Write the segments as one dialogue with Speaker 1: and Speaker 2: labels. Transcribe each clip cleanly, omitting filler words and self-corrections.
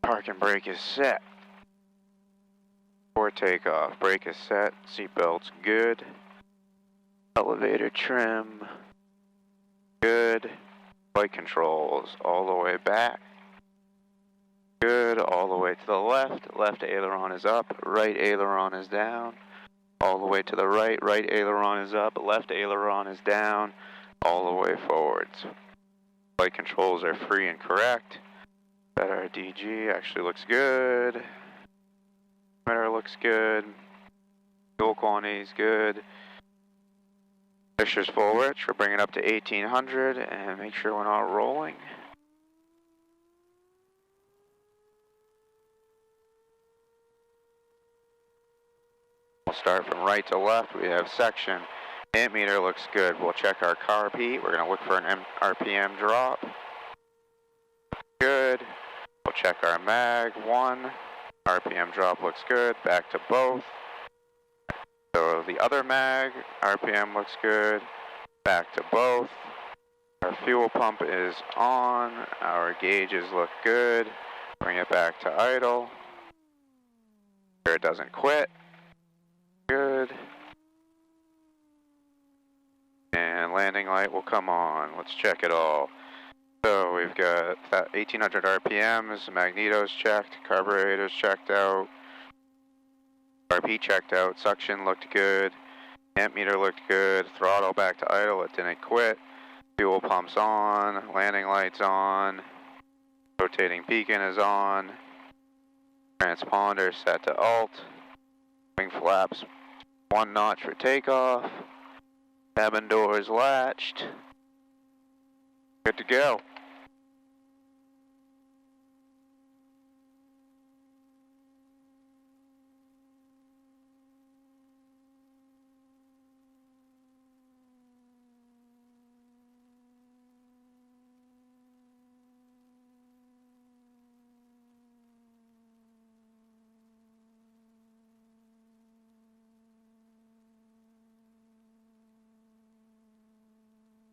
Speaker 1: Parking brake is set. For takeoff, brake is set, seatbelt's good. Elevator trim, good. Flight controls all the way back. Good, all the way to the left. Left aileron is up, right aileron is down. All the way to the right, right aileron is up, left aileron is down. All the way forwards. Flight controls are free and correct. That RDG actually looks good. Mirror looks good. Fuel quantity is good. Pressure's full rich. We're bringing it up to 1800 and make sure we're not rolling. We'll start from right to left. We have section. Ammeter looks good. We'll check our carb heat. We're going to look for an RPM drop. Good. We'll check our mag. 1. RPM drop looks good. Back to both. So the other mag, RPM looks good. Back to both. Our fuel pump is on. Our gauges look good. Bring it back to idle. Sure it doesn't quit. Good. And landing light will come on. Let's check it all. So we've got 1800 RPMs, magneto's checked, carburetor's checked out, RP checked out, suction looked good, amp meter looked good, throttle back to idle, it didn't quit, fuel pump's on, landing lights on, rotating beacon is on, transponder set to alt, wing flaps 1 notch for takeoff, cabin doors latched, good to go.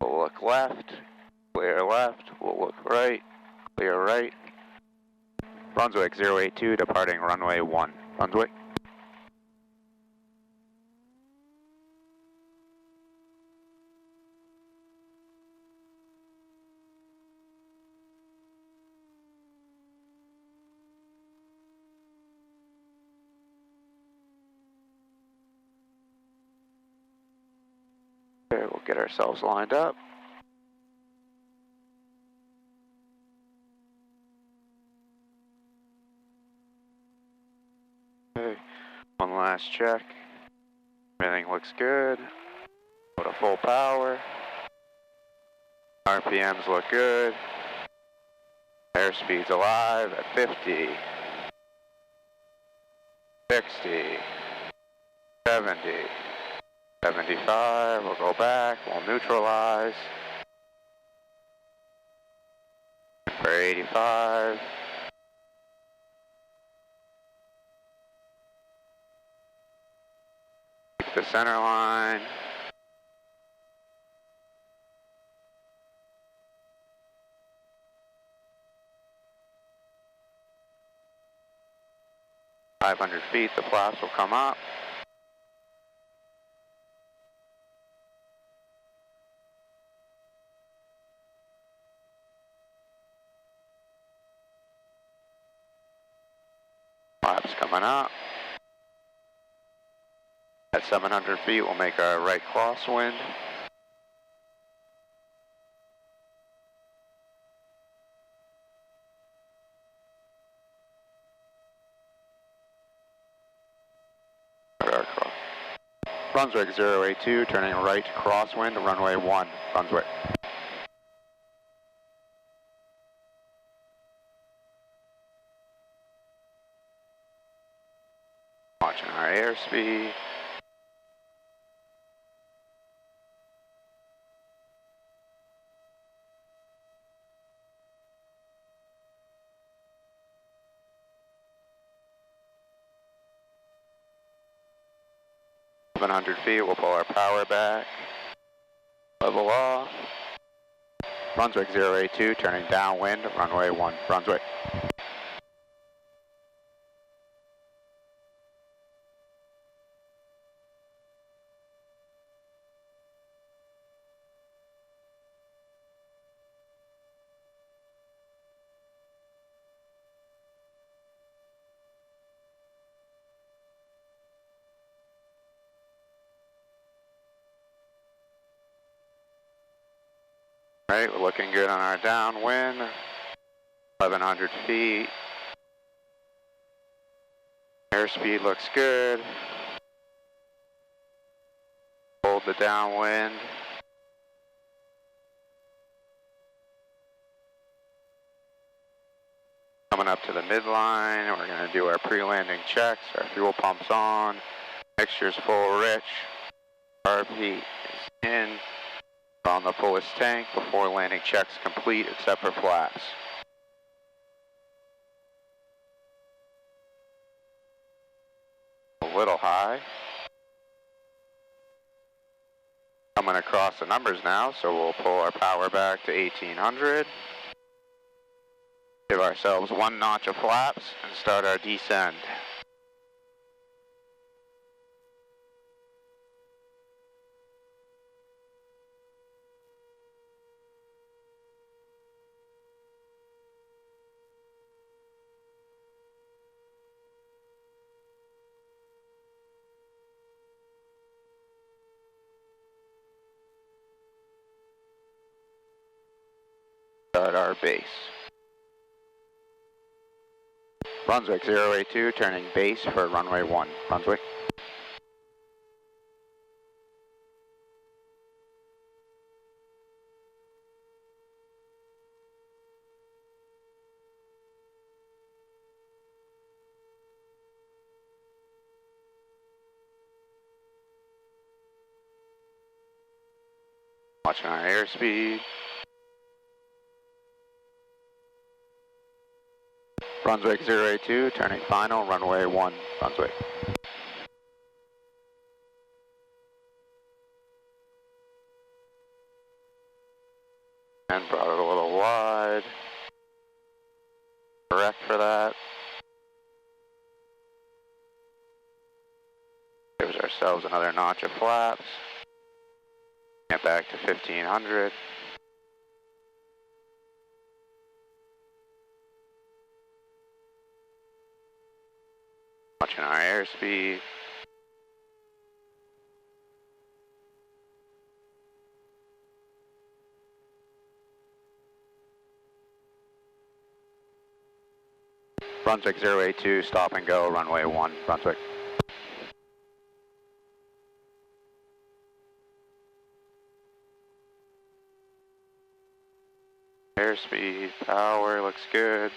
Speaker 1: We'll look left, clear left, we'll look right, clear right. Brunswick 082 departing runway 1. Brunswick. Okay, we'll get ourselves lined up. Okay, one last check. Everything looks good. Go to full power. RPMs look good. Airspeed's alive at 50, 60, 70. 75, we'll go back, we'll neutralize. For 85. Keep the center line. .500 feet, the flaps will come up. Flaps coming up. At 700 feet, we'll make our right crosswind. Brunswick 082, turning right crosswind, runway 1, Brunswick. Watching our airspeed. .700 feet, we'll pull our power back. Level off. Brunswick 082, turning downwind, runway 1, Brunswick. Alright, we're looking good on our downwind. 1,100 feet. Airspeed looks good. Hold the downwind. Coming up to the midline, we're going to do our pre-landing checks. Our fuel pump's on. Mixture's full rich. Carb heat is in. We're on the fullest tank before landing checks complete except for flaps. A little high. Coming across the numbers now, so we'll pull our power back to 1800. Give ourselves one notch of flaps and start our descend. Start our base. Brunswick 082, turning base for runway 1. Brunswick. Watching our airspeed. Brunswick 082, turning final, runway 1, Brunswick. And brought it a little wide. Correct for that. Gives ourselves another notch of flaps. Get back to 1500. Watching our airspeed. Brunswick 082, stop and go, runway 1, Brunswick. Airspeed, power, looks good.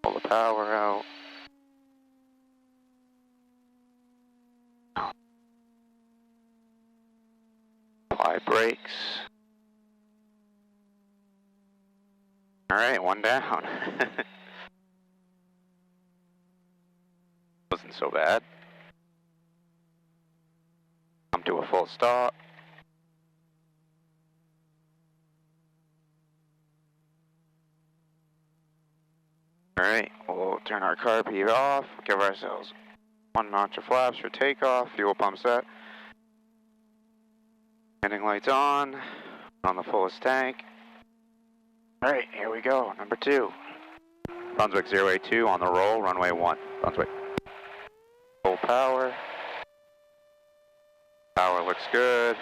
Speaker 1: Pull the power out. Apply brakes. Alright, one down. Wasn't so bad. Come to a full stop. Alright, we'll turn our carb heat off, give ourselves one notch of flaps for takeoff, fuel pump set. Landing lights on the fullest tank. Alright, here we go, number 2. Brunswick 082 on the roll, runway 1, Brunswick. Full power. Power looks good.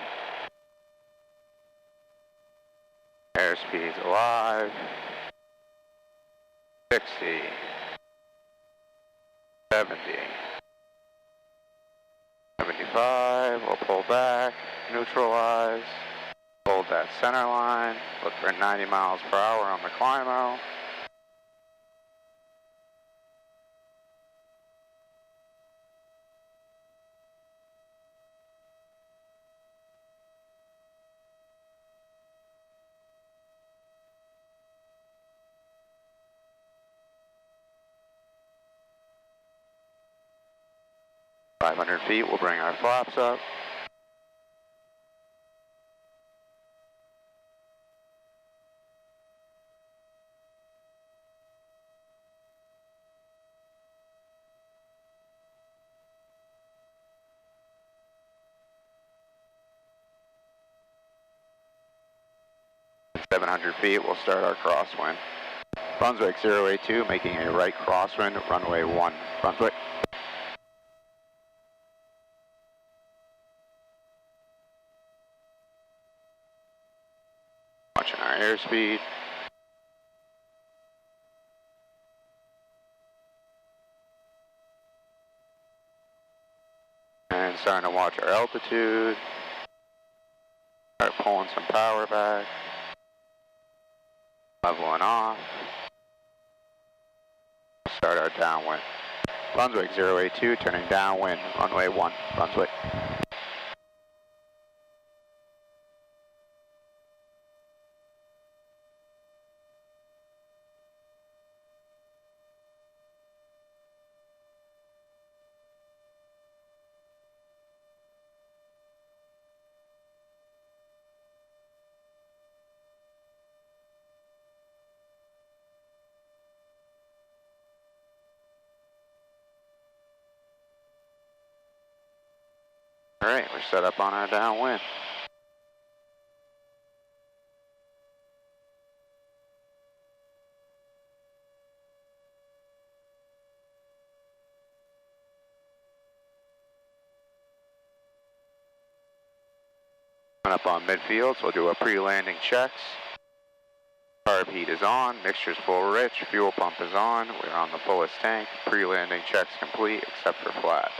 Speaker 1: Airspeed's alive. 60. 70. 75, we'll pull back, neutralize, hold that center line, look for 90 miles per hour on the climb out. .500 feet, we'll bring our flaps up. At 700 feet, we'll start our crosswind. Brunswick 082, making a right crosswind, runway 1, Brunswick. Watching our airspeed. And starting to watch our altitude. Start pulling some power back. Leveling off. Start our downwind. Brunswick 082, turning downwind, runway 1, Brunswick. Alright, we're set up on our downwind. Coming up on midfield, so we'll do our pre-landing checks. Carb heat is on, mixture's full rich, fuel pump is on, we're on the fullest tank, pre-landing checks complete except for flaps.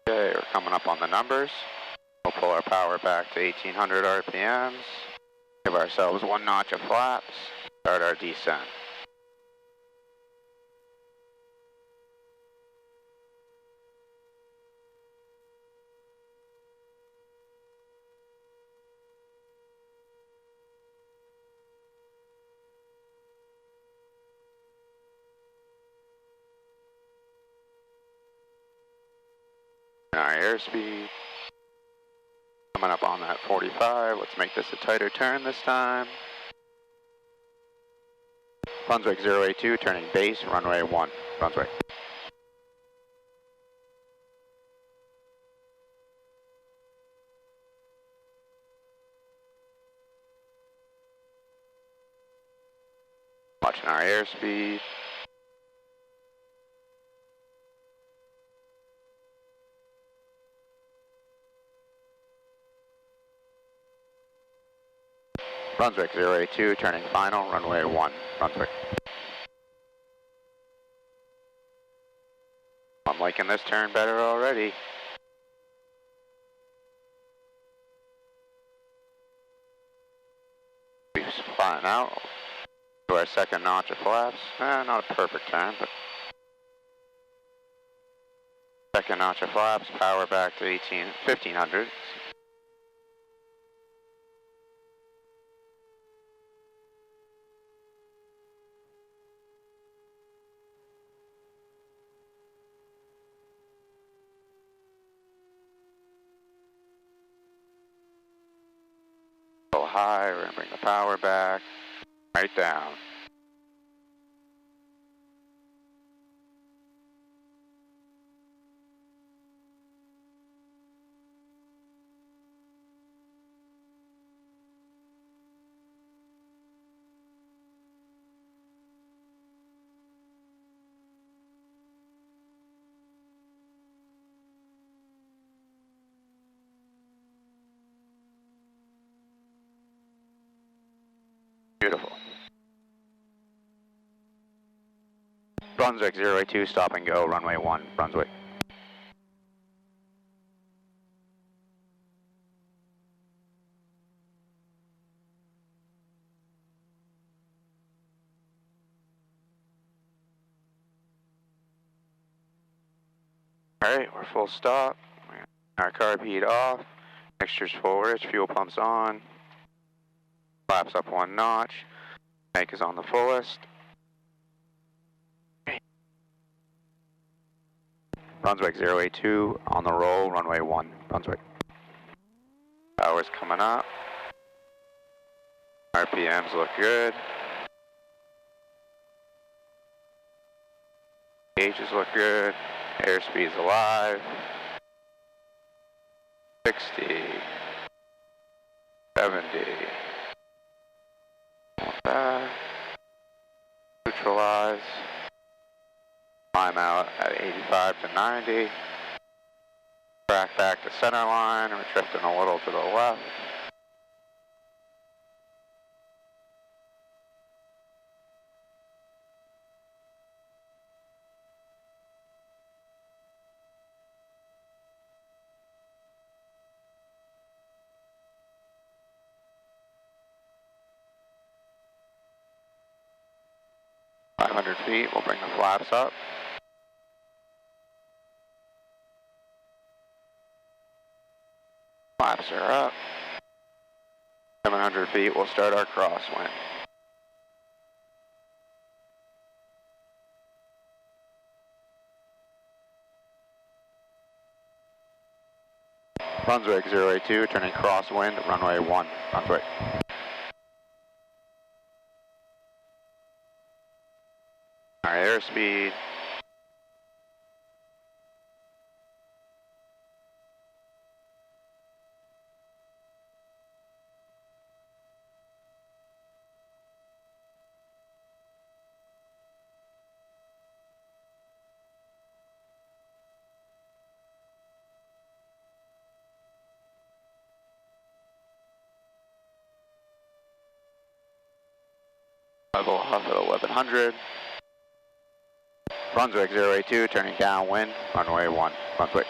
Speaker 1: Okay, we're coming up on the numbers. We'll pull our power back to 1800 RPMs, give ourselves 1 notch of flaps, start our descent. Our airspeed. Coming up on that 45, let's make this a tighter turn this time. Brunswick 082, turning base, runway 1, Brunswick. Watching our airspeed. Brunswick 082, turning final, runway 1, Brunswick. I'm liking this turn better already. We flatten out. Do our second notch of flaps. Not a perfect turn, but second notch of flaps, power back to 1500. High, we're going to bring the power back, right down. Beautiful. Brunswick 082, stop and go, runway 1, Brunswick. Alright, we're full stop. Our carb heat off, mixture's full rich, fuel pump's on. Flaps up 1 notch, tank is on the fullest. Brunswick 082, on the roll, runway 1, Brunswick. Power's coming up. RPMs look good. Gauges look good. Airspeed's alive. 60. 70. Back. Neutralize. Climb out at 85 to 90. Track back to center line. We're drifting a little to the left. Feet, we'll bring the flaps up. Flaps are up. 700 feet, we'll start our crosswind. Brunswick 082, turning crosswind, runway 1, Brunswick. Our airspeed. Level off at 1100. Brunswick 082, turning downwind, runway 1, Brunswick.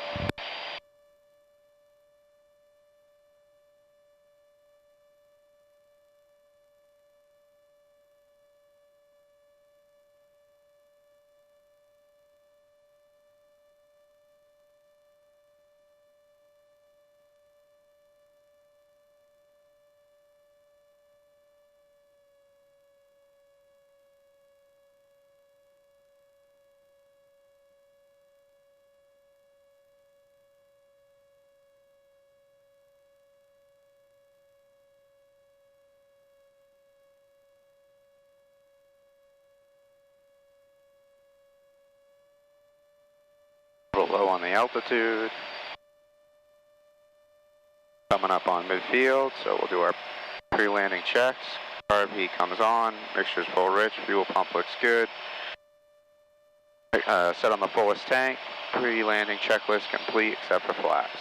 Speaker 1: A little low on the altitude. Coming up on midfield, so we'll do our pre-landing checks. RV comes on, mixture's full rich, fuel pump looks good. Set on the fullest tank, pre-landing checklist complete except for flaps.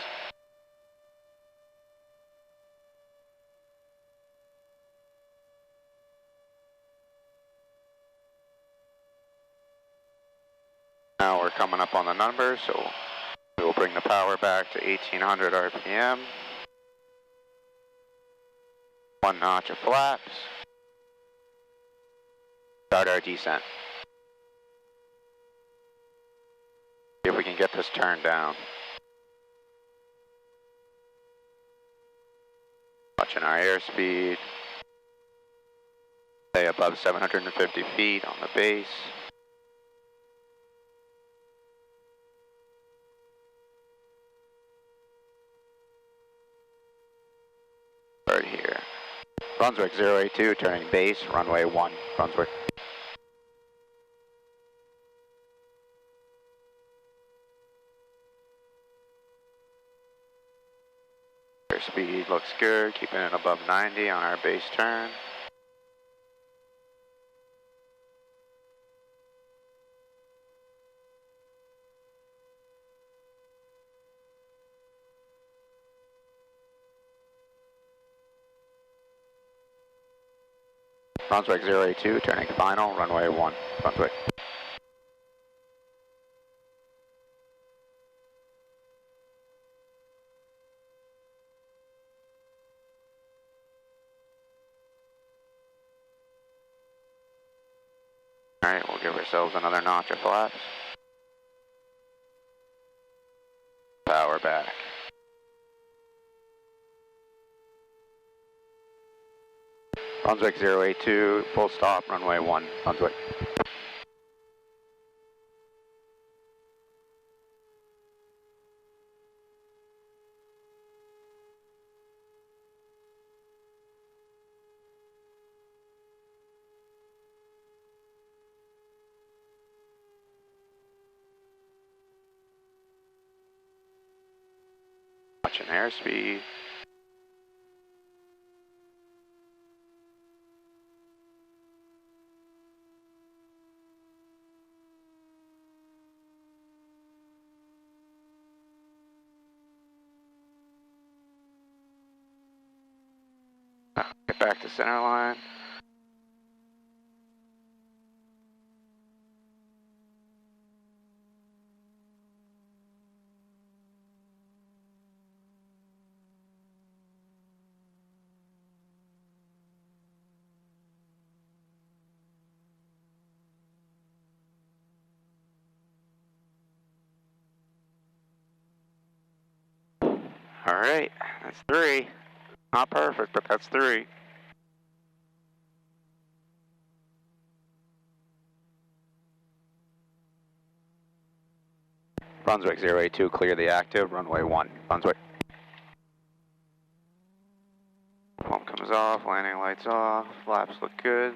Speaker 1: Now we're coming up on the numbers, so we will bring the power back to 1800 RPM. 1 notch of flaps. Start our descent. See if we can get this turned down. Watching our airspeed. Stay above 750 feet on the base. Right here. Brunswick 082, turning base, runway 1, Brunswick. Airspeed looks good, keeping it above 90 on our base turn. Brunswick 082, turning final, runway 1, Brunswick. Alright, we'll give ourselves another notch of flaps. Power back. Brunswick 082, full stop, runway 1, Brunswick. Watching airspeed. Get back to center line. All right, that's 3. Not perfect, but that's 3. Brunswick 082, clear the active, runway 1, Brunswick. Pump comes off, landing lights off, flaps look good.